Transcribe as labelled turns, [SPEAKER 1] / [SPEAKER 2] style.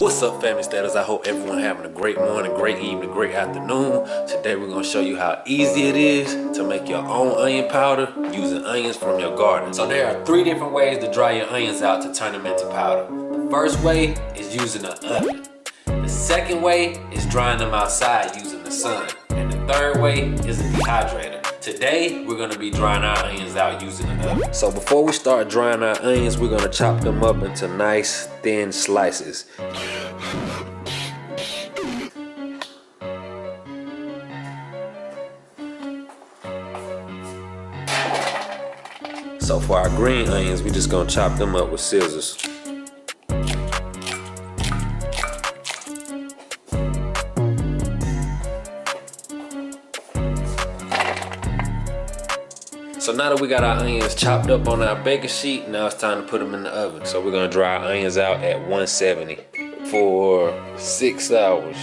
[SPEAKER 1] What's up, family status? I hope everyone having a great morning, great evening, great afternoon. Today we're going to show you how easy it is to make your own onion powder using onions from your garden. So there are 3 different ways to dry your onions out to turn them into powder. The first way is using an oven. The second way is drying them outside using the sun. And the third way is a dehydrator. Today, we're gonna be drying our onions out using an oven. So before we start drying our onions, we're gonna chop them up into nice, thin slices. So for our green onions, we're just gonna chop them up with scissors. So now that we got our onions chopped up on our baking sheet, now it's time to put them in the oven. So we're gonna dry our onions out at 170 for 6 hours.